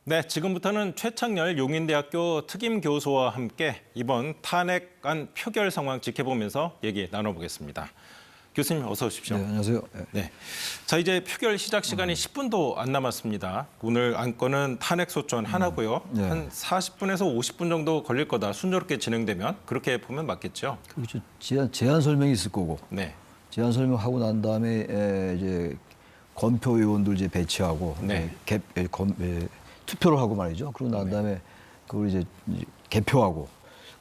네, 지금부터는 최창렬 용인대학교 특임교수와 함께 이번 탄핵안 표결 상황 지켜보면서 얘기 나눠보겠습니다. 교수님 어서 오십시오. 네, 안녕하세요. 네. 자, 이제 표결 시작 시간이 10분도 안 남았습니다. 오늘 안건은 탄핵소추안 하나고요. 네. 한 40분에서 50분 정도 걸릴 거다. 순조롭게 진행되면 그렇게 보면 맞겠죠? 그렇죠. 제안 설명이 있을 거고. 네. 제안 설명하고 난 다음에 이제 검표 의원들 이제 배치하고 네. 투표를 하고 말이죠. 그러고 난 다음에 그걸 이제 개표하고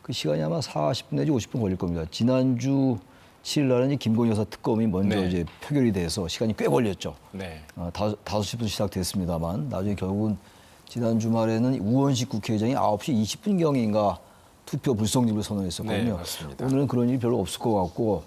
그 시간이 아마 40분 내지 50분 걸릴 겁니다. 지난주 7일 날은 김건희 여사 특검이 먼저 네. 이제 표결이 돼서 시간이 꽤 걸렸죠. 네. 5시부터 시작됐습니다만 나중에 결국은 지난 주말에는 우원식 국회의장이 9시 20분경인가 투표 불성립을 선언했었거든요. 네, 맞습니다. 오늘은 그런 일이 별로 없을 것 같고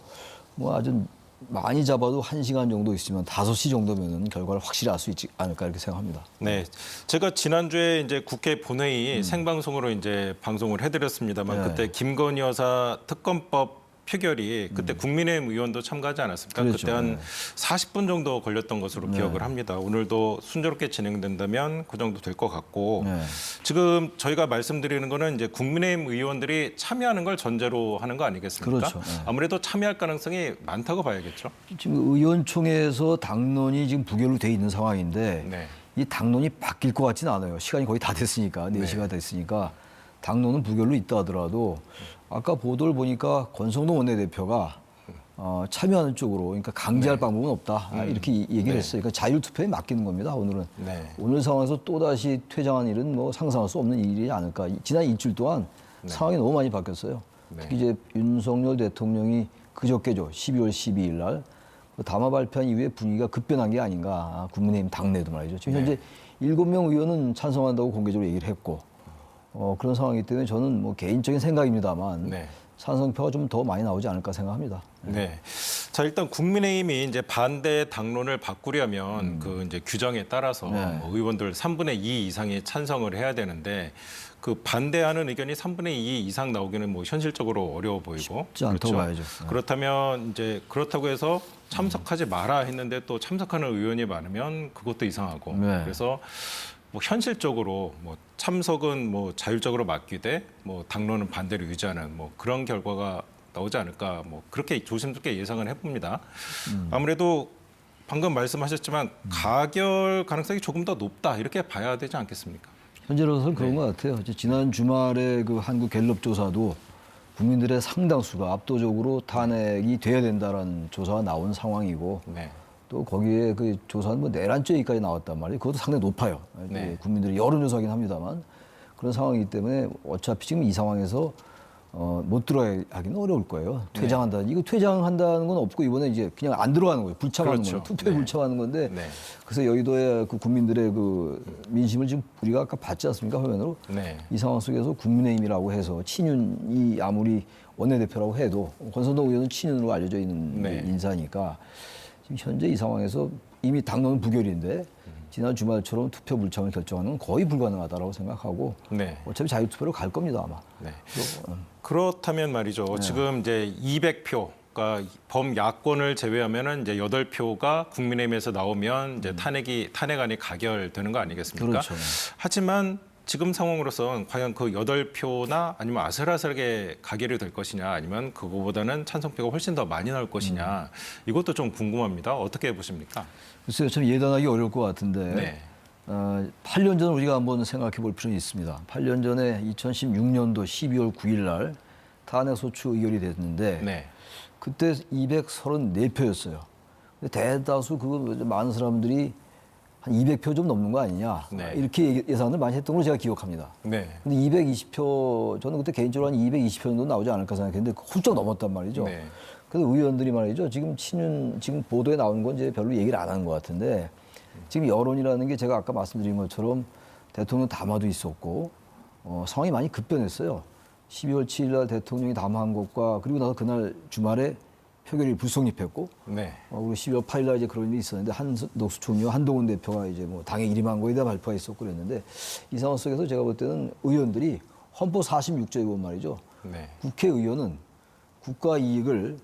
뭐 아주 많이 잡아도 1시간 정도 있으면 5시 정도면은 결과를 확실히 알 수 있지 않을까 이렇게 생각합니다. 네, 제가 지난주에 이제 국회 본회의 생방송으로 이제 방송을 해드렸습니다만 네. 그때 김건희 여사 특검법 표결이 그때 국민의힘 의원도 참가하지 않았습니까? 그렇죠. 그때 한 네. 40분 정도 걸렸던 것으로 기억을 합니다. 오늘도 순조롭게 진행된다면 그 정도 될 것 같고 네. 지금 저희가 말씀드리는 거는 이제 국민의힘 의원들이 참여하는 걸 전제로 하는 거 아니겠습니까? 그렇죠. 네. 아무래도 참여할 가능성이 많다고 봐야겠죠. 지금 의원총회에서 당론이 지금 부결로 돼 있는 상황인데 네. 이 당론이 바뀔 것 같지는 않아요. 시간이 거의 다 됐으니까, 4시가 됐으니까 당론은 부결로 있다 하더라도 아까 보도를 보니까 권성동 원내대표가 참여하는 쪽으로 그러니까 강제할 방법은 없다 이렇게 얘기를 했어요. 그러니까 자율투표에 맡기는 겁니다. 오늘은. 네. 오늘 상황에서 또다시 퇴장한 일은 뭐 상상할 수 없는 일이지 않을까. 지난 일주일 동안 상황이 너무 많이 바뀌었어요. 네. 특히 이제 윤석열 대통령이 그저께죠. 12월 12일 날 담화 발표한 이후에 분위기가 급변한 게 아닌가. 국민의힘 당내도 말이죠. 지금 현재 7명 의원은 찬성한다고 공개적으로 얘기를 했고 그런 상황이기 때문에 저는 뭐 개인적인 생각입니다만 네. 찬성표가 좀 더 많이 나오지 않을까 생각합니다. 네. 자, 일단 국민의힘이 이제 반대 당론을 바꾸려면 그 이제 규정에 따라서 네. 뭐 의원들 3분의 2 이상이 찬성을 해야 되는데 그 반대하는 의견이 3분의 2 이상 나오기는 뭐 현실적으로 어려워 보이고. 쉽지 않다고 봐야죠. 네. 그렇다면 이제 그렇다고 해서 참석하지 마라 했는데 또 참석하는 의원이 많으면 그것도 이상하고. 네. 그래서 뭐 현실적으로 뭐 참석은 뭐 자율적으로 맡기되 뭐 당론은 반대로 유지하는 뭐 그런 결과가 나오지 않을까 뭐 그렇게 조심스럽게 예상을 해봅니다. 아무래도 방금 말씀하셨지만 가결 가능성이 조금 더 높다 이렇게 봐야 되지 않겠습니까? 현재로서는 그런 것 같아요. 지난 주말에 그 한국 갤럽 조사도 국민들의 상당수가 압도적으로 탄핵이 돼야 된다라는 조사가 나온 상황이고 네. 또 거기에 그 조사는 뭐 내란죄까지 나왔단 말이에요. 그것도 상당히 높아요. 네. 국민들이 여론조사긴 합니다만 그런 상황이기 때문에 어차피 지금 이 상황에서 못 들어가기는 어려울 거예요. 퇴장한다. 이거 퇴장한다는 건 없고 이번에 이제 그냥 안 들어가는 거예요. 불참하는 그렇죠. 거예요. 투표에 네. 불참하는 건데 네. 그래서 여의도의 그 국민들의 그 민심을 지금 우리가 아까 봤지 않습니까? 화면으로. 네. 이 상황 속에서 국민의힘이라고 해서 친윤이 아무리 원내대표라고 해도 권성동 의원은 친윤으로 알려져 있는 네. 인사니까 지금 현재 이 상황에서 이미 당론은 부결인데 지난 주말처럼 투표 불참을 결정하는 건 거의 불가능하다고 생각하고 네. 어차피 자유투표로 갈 겁니다 아마. 네. 그렇다면 말이죠. 지금 이제 200표, 그러니까 범야권을 제외하면은 이제 8표가 국민의힘에서 나오면 이제 탄핵안이 가결되는 거 아니겠습니까? 그렇죠. 하지만 지금 상황으로서는 과연 그 8표나 아니면 아슬아슬하게 가결이 될 것이냐 아니면 그거보다는 찬성표가 훨씬 더 많이 나올 것이냐 이것도 좀 궁금합니다. 어떻게 보십니까? 글쎄요, 참 예단하기 어려울 것 같은데 네. 8년 전 우리가 한번 생각해 볼 필요는 있습니다. 8년 전에 2016년도 12월 9일 날 탄핵소추 의결이 됐는데 네. 그때 234표였어요. 대다수 많은 사람들이 한 200표 좀 넘는 거 아니냐 네. 이렇게 예상을 많이 했던 걸로 제가 기억합니다. 네. 근데 220표 저는 그때 개인적으로 한 220표 정도 나오지 않을까 생각했는데 훌쩍 넘었단 말이죠. 네. 그래서 의원들이 말이죠. 지금 지금 보도에 나온 건 이제 별로 얘기를 안 하는 것 같은데 지금 여론이라는 게 제가 아까 말씀드린 것처럼 대통령 담화도 있었고 상황이 많이 급변했어요. 12월 7일 날 대통령이 담화한 것과 그리고 나서 그날 주말에 표결이 불성립했고 네. 그리고 12월 8일 날 이제 그런 일이 있었는데 한덕수 총리와 한동훈 대표가 이제 뭐 당에 일임한 거에 대한 발표가 있었고 그랬는데 이 상황 속에서 제가 볼 때는 의원들이 헌법 46조에 보면 말이죠. 네. 국회의원은 국가 이익을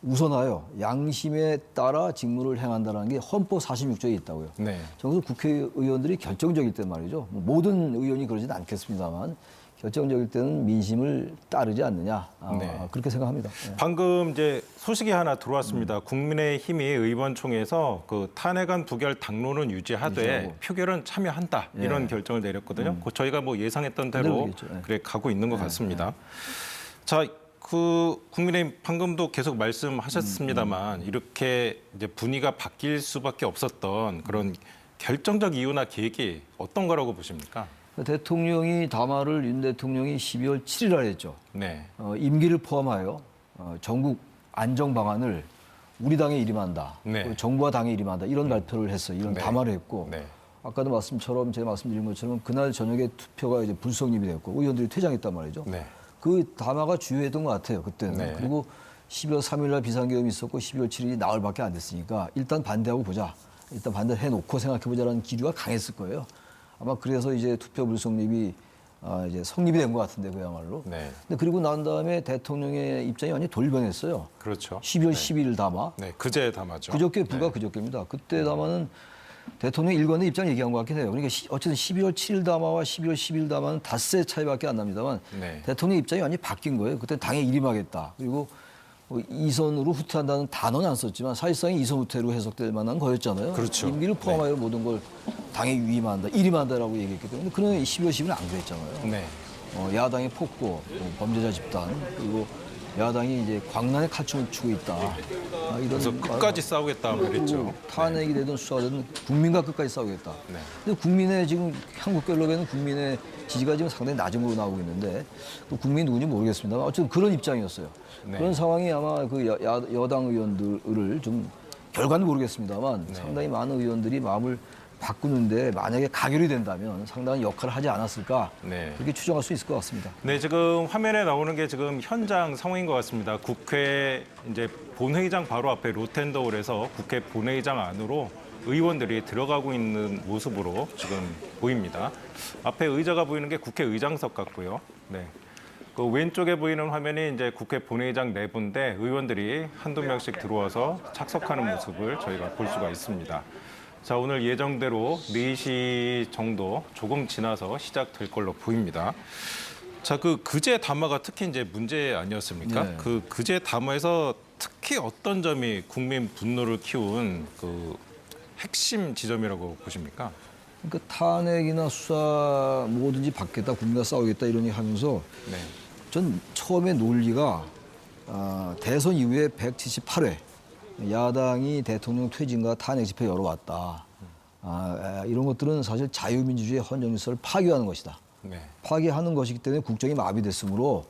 우선하여 양심에 따라 직무를 행한다는 게 헌법 46조에 있다고요. 네. 저기서 국회의원들이 결정적일 때 말이죠. 뭐 모든 의원이 그러진 않겠습니다만 결정적일 때는 민심을 따르지 않느냐. 네. 그렇게 생각합니다. 방금 이제 소식이 하나 들어왔습니다. 국민의힘이 의원총회에서 그 탄핵안 부결 당론은 유지하되 유지하고. 표결은 참여한다 이런 결정을 내렸거든요. 그 저희가 뭐 예상했던 대로 그대로겠죠. 예. 그래 가고 있는 것 같습니다. 자, 그 국민의힘 방금도 계속 말씀하셨습니다만 이렇게 이제 분위기가 바뀔 수밖에 없었던 그런 결정적 이유나 계획이 어떤 거라고 보십니까? 대통령이 담화를 윤 대통령이 12월 7일 날 했죠. 네. 임기를 포함하여 전국 안정 방안을 우리 당에 일임한다. 네. 그리고 정부와 당에 일임한다. 이런 발표를 했어요. 이런 네. 담화를 했고 네. 아까도 제가 말씀드린 것처럼 그날 저녁에 투표가 이제 불성립이 됐고 의원들이 퇴장했단 말이죠. 네. 그 담화가 주요했던 것 같아요. 그때는. 네. 그리고 12월 3일 날 비상계엄이 있었고 12월 7일이 나흘밖에 안 됐으니까 일단 반대하고 보자. 일단 반대를 해놓고 생각해보자라는 기류가 강했을 거예요. 아마 그래서 이제 투표 불성립이 이제 성립이 된 것 같은데 그야말로. 네. 근데 그리고 난 다음에 대통령의 입장이 완전히 돌변했어요. 그렇죠. 12월 10일 담화. 네. 그제 담화죠. 그저께 불과 그저께입니다. 그때 담화는 대통령 일관의 입장 얘기한 것 같긴 해요. 그러니까 어쨌든 12월 7일 담화와 12월 10일 담화는 닷새 차이밖에 안 납니다만 네. 대통령 입장이 완전히 바뀐 거예요. 그때 당에 일임하겠다. 그리고 뭐 이선으로 후퇴한다는 단어는 안 썼지만 사실상 이선 후퇴로 해석될 만한 거였잖아요. 그렇죠. 임기를 포함하여 모든 걸 당에 위임한다, 일임한다라고 얘기했기 때문에 그런 12월 10일은 안 그랬잖아요. 네. 야당의 폭고, 범죄자 집단, 그리고 야당이 이제 광란의 칼춤을 추고 있다. 이런 그래서 끝까지 싸우겠다 말했죠. 탄핵이 되든 수사가 되든 국민과 끝까지 싸우겠다. 네. 근데 국민의 지금 한국갤럽에는 국민의 지지가 지금 상당히 낮은 걸로 나오고 있는데 또 국민이 누군지 모르겠습니다만 어쨌든 그런 입장이었어요. 네. 그런 상황이 아마 그 여당 의원들을 좀 결과는 모르겠습니다만 상당히 많은 의원들이 마음을 바꾸는데 만약에 가결이 된다면 상당한 역할을 하지 않았을까 네. 그렇게 추정할 수 있을 것 같습니다. 네, 지금 화면에 나오는 게 지금 현장 상황인 것 같습니다. 국회 이제 본회의장 바로 앞에 로텐더홀에서 국회 본회의장 안으로 의원들이 들어가고 있는 모습으로 지금 보입니다. 앞에 의자가 보이는 게 국회의장석 같고요. 네. 그 왼쪽에 보이는 화면이 이제 국회 본회의장 내부인데 의원들이 한두 명씩 들어와서 착석하는 모습을 저희가 볼 수가 있습니다. 자, 오늘 예정대로 4시 정도 조금 지나서 시작될 걸로 보입니다. 자, 그제 담화가 특히 이제 문제 아니었습니까? 네. 그제 담화에서 특히 어떤 점이 국민 분노를 키운 그 핵심 지점이라고 보십니까? 그러니까 탄핵이나 수사 뭐든지 받겠다, 국민과 싸우겠다 이런 얘기 하면서 네. 전 처음에 논리가 대선 이후에 178회 야당이 대통령 퇴진과 탄핵 집회 열어왔다. 이런 것들은 사실 자유민주주의 헌정 질서를 파괴하는 것이다. 네. 파괴하는 것이기 때문에 국정이 마비됐으므로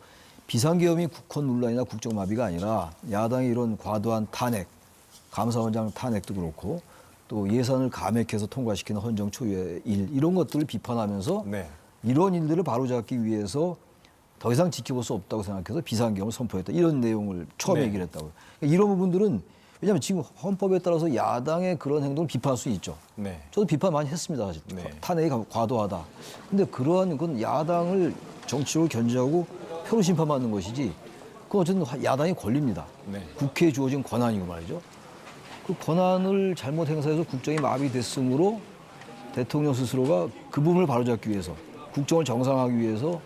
비상계엄이 국헌 논란이나 국정 마비가 아니라 야당의 이런 과도한 탄핵, 감사원장 탄핵도 그렇고 또 예산을 감액해서 통과시키는 헌정 초유의 일 이런 것들을 비판하면서 네. 이런 일들을 바로잡기 위해서 더 이상 지켜볼 수 없다고 생각해서 비상계엄을 선포했다. 이런 내용을 처음에 네. 얘기를 했다고요. 그러니까 이런 부분들은 왜냐하면 지금 헌법에 따라서 야당의 그런 행동을 비판할 수 있죠. 네. 저도 비판 많이 했습니다. 사실. 네. 탄핵이 과도하다. 근데 그러한 건 야당을 정치적으로 견제하고 표로 심판받는 것이지 그건 어쨌든 야당의 권리입니다. 네. 국회에 주어진 권한이고 말이죠. 그 권한을 잘못 행사해서 국정이 마비됐으므로 대통령 스스로가 그 부분을 바로잡기 위해서 국정을 정상화하기 위해서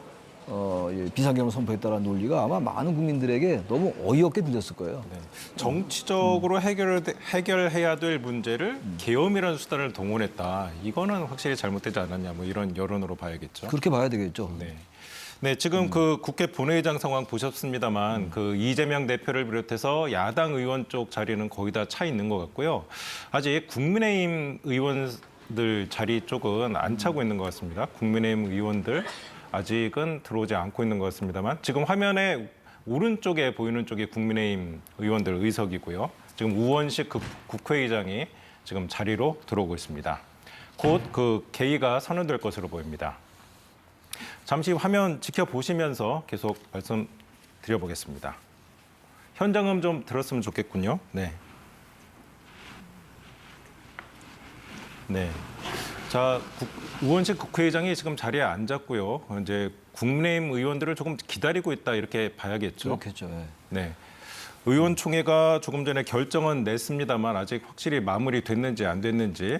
비상계엄을 선포했다는 논리가 아마 많은 국민들에게 너무 어이없게 들렸을 거예요. 네. 정치적으로 해결해야 될 문제를 계엄이라는 수단을 동원했다. 이거는 확실히 잘못되지 않았냐. 뭐 이런 여론으로 봐야겠죠. 그렇게 봐야 되겠죠. 네. 네, 지금 그 국회 본회의장 상황 보셨습니다만 그 이재명 대표를 비롯해서 야당 의원 쪽 자리는 거의 다 차 있는 것 같고요. 아직 국민의힘 의원들 자리 쪽은 안 차고 있는 것 같습니다. 국민의힘 의원들 아직은 들어오지 않고 있는 것 같습니다만 지금 화면에 오른쪽에 보이는 쪽이 국민의힘 의원들 의석이고요. 지금 우원식 국회의장이 지금 자리로 들어오고 있습니다. 곧 그 개의가 선언될 것으로 보입니다. 잠시 화면 지켜보시면서 계속 말씀드려보겠습니다. 현장음 좀 들었으면 좋겠군요. 네. 네. 자, 우원식 국회의장이 지금 자리에 앉았고요. 이제 국민의힘 의원들을 조금 기다리고 있다 이렇게 봐야겠죠. 그렇겠죠. 예. 네. 의원총회가 조금 전에 결정은 냈습니다만 아직 확실히 마무리됐는지 안 됐는지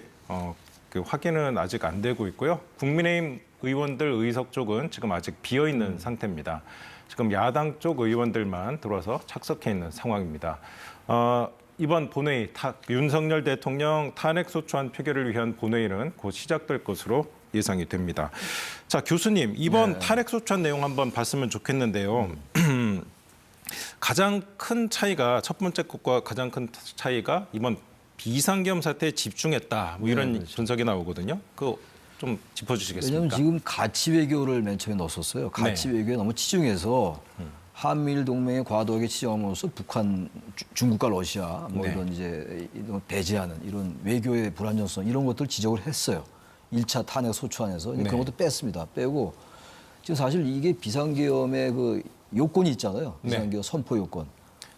그 확인은 아직 안 되고 있고요. 국민의힘 의원들 의석 쪽은 지금 아직 비어 있는 상태입니다. 지금 야당 쪽 의원들만 들어와서 착석해 있는 상황입니다. 이번 본회의 윤석열 대통령 탄핵소추안 표결을 위한 본회의는 곧 시작될 것으로 예상이 됩니다. 자, 교수님, 이번 탄핵소추안 내용 한번 봤으면 좋겠는데요. 가장 큰 차이가 첫 번째 것과 가장 큰 차이가 이번 비상계엄 사태에 집중했다. 뭐 이런 그렇죠. 분석이 나오거든요. 그거 좀 짚어주시겠습니까? 왜냐하면 지금 가치 외교를 맨 처음에 넣었었어요. 가치 외교에 너무 치중해서 한미일 동맹에 과도하게 치중함으로써 북한, 중국과 러시아 뭐 네. 이런 이제 이런 배제하는 이런 외교의 불안정성 이런 것들 지적을 했어요. 1차 탄핵 소추안에서 네. 그런 것도 뺐습니다. 빼고 지금 사실 이게 비상계엄의 그 요건이 있잖아요. 비상계엄 선포 요건.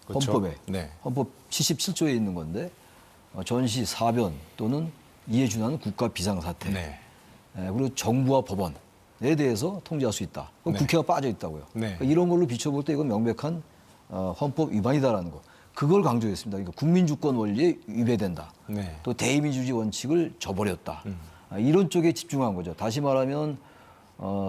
그렇죠. 헌법에. 네. 헌법 77조에 있는 건데 전시, 사변 또는 이에 준하는 국가 비상사태. 네. 그리고 정부와 법원에 대해서 통제할 수 있다. 그럼 네. 국회가 빠져 있다고요. 네. 그러니까 이런 걸로 비춰볼 때 이건 명백한 헌법 위반이다라는 거. 그걸 강조했습니다. 그러니까 국민주권 원리에 위배된다. 네. 또 대의민주주의 원칙을 저버렸다. 이런 쪽에 집중한 거죠. 다시 말하면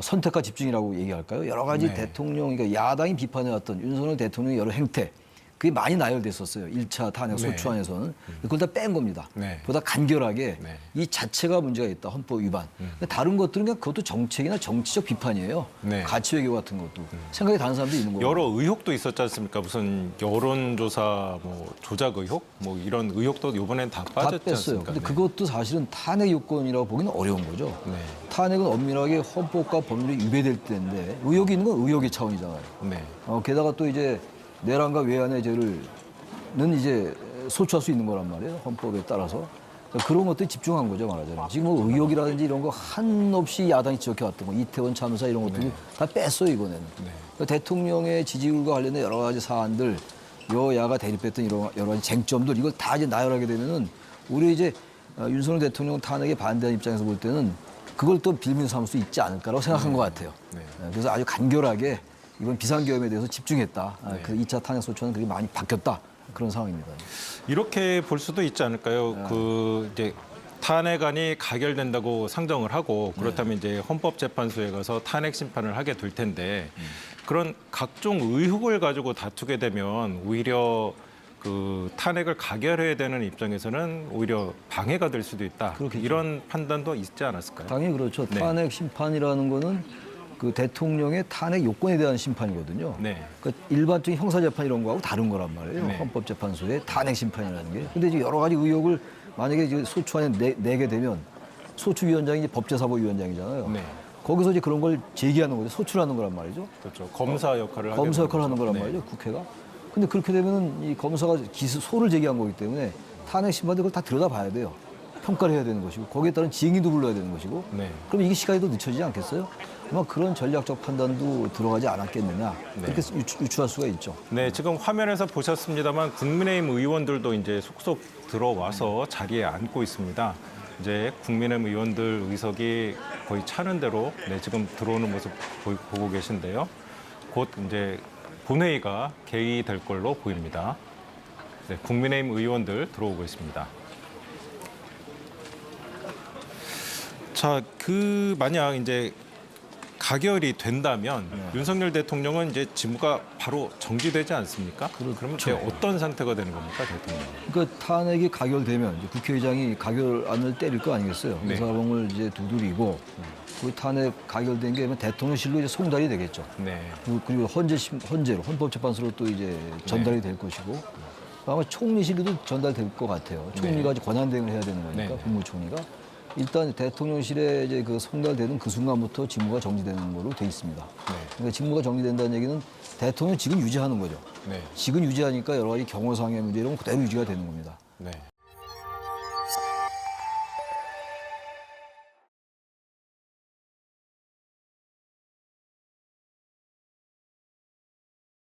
선택과 집중이라고 얘기할까요? 여러 가지 네. 대통령, 그러니까 야당이 비판해왔던 윤석열 대통령의 여러 행태, 그게 많이 나열됐었어요. 1차 탄핵 네. 소추안에서는. 그걸 다 뺀 겁니다. 네. 보다 간결하게 네. 이 자체가 문제가 있다. 헌법 위반. 근데 다른 것들은 그냥 그것도 정책이나 정치적 비판이에요. 네. 가치 외교 같은 것도. 생각이 다른 사람도 있는 거예요. 여러 의혹도 있었지 않습니까? 무슨 여론조사 뭐 조작 의혹 뭐 이런 의혹도 이번엔 다 다 빠졌지 뺐어요. 않습니까? 근데 네. 그것도 사실은 탄핵 요건이라고 보기는 어려운 거죠. 네. 탄핵은 엄밀하게 헌법과 법률이 위배될 때인데 의혹이 있는 건 의혹의 차원이잖아요. 네. 게다가 또 이제 내란과 외환의 죄를 는 이제 소추할 수 있는 거란 말이에요. 헌법에 따라서. 그런 것들이 집중한 거죠, 말하자면. 지금 뭐 의혹이라든지 이런 거 한없이 야당이 지적해왔던 거, 이태원 참사 이런 것들이 다 뺐어요, 이번에는. 그러니까 대통령의 지지율과 관련된 여러 가지 사안들, 여야가 대립했던 이런 여러 가지 쟁점들, 이걸 다 이제 나열하게 되면은 우리 이제 윤석열 대통령 탄핵에 반대하는 입장에서 볼 때는 그걸 또 빌미로 삼을 수 있지 않을까라고 생각한 것 같아요. 네. 그래서 아주 간결하게 이번 비상계엄에 대해서 집중했다. 네. 그 2차 탄핵 소추안은 그게 많이 바뀌었다. 그런 상황입니다. 이렇게 볼 수도 있지 않을까요? 그 이제 탄핵안이 가결된다고 상정을 하고 그렇다면 이제 헌법재판소에 가서 탄핵 심판을 하게 될 텐데 그런 각종 의혹을 가지고 다투게 되면 오히려 그 탄핵을 가결해야 되는 입장에서는 오히려 방해가 될 수도 있다. 그렇겠죠. 이런 판단도 있지 않았을까요? 당연히 그렇죠. 네. 탄핵 심판이라는 거는 그 대통령의 탄핵 요건에 대한 심판이거든요. 네. 그러니까 일반적인 형사재판 이런 거하고 다른 거란 말이에요. 네. 헌법재판소의 탄핵 심판이라는 게. 근데 이제 여러 가지 의혹을 만약에 이제 소추안에 내게 되면 소추위원장이 이제 법제사법위원장이잖아요. 네. 거기서 이제 그런 걸 제기하는 거죠. 소추라는 거란 말이죠. 그렇죠. 검사 역할을 하게 검사 되는 역할을 하는 거죠. 거란 네. 말이죠, 국회가. 근데 그렇게 되면은 이 검사가 소를 제기한 거기 때문에 탄핵 심판도 그걸 다 들여다봐야 돼요. 평가를 해야 되는 것이고 거기에 따른 증인도 불러야 되는 것이고. 네. 그럼 이게 시간이 더 늦춰지지 않겠어요? 아마 그런 전략적 판단도 들어가지 않았겠느냐 그렇게 유추할 수가 있죠. 네, 지금 화면에서 보셨습니다만 국민의힘 의원들도 이제 속속 들어와서 자리에 앉고 있습니다. 이제 국민의힘 의원들 의석이 거의 차는 대로 지금 들어오는 모습 보고 계신데요. 곧 이제 본회의가 개의될 걸로 보입니다. 네, 국민의힘 의원들 들어오고 있습니다. 자, 만약 이제 가결이 된다면 윤석열 대통령은 이제 직무가 바로 정지되지 않습니까? 그러면 이제 어떤 상태가 되는 겁니까, 대통령? 그러니까 탄핵이 가결되면 이제 국회의장이 가결안을 때릴 거 아니겠어요? 네. 의사봉을 이제 두드리고 그 탄핵 가결된 게 대통령실로 이제 송달이 되겠죠. 네. 그리고 헌재로 헌법재판소로 또 이제 전달이 될 것이고 아마 총리실로도 전달될 것 같아요. 총리가 이제 권한 대행을 해야 되는 거니까 네. 국무총리가 일단 대통령실에 이제 그 송달되는 그 순간부터 직무가 정지되는 거로 돼 있습니다. 그러니까 직무가 정지된다는 얘기는 대통령 지금 유지하는 거죠. 네. 지금 유지하니까 여러 가지 경호상의 문제 이런 건 그대로 유지가 되는 겁니다. 네.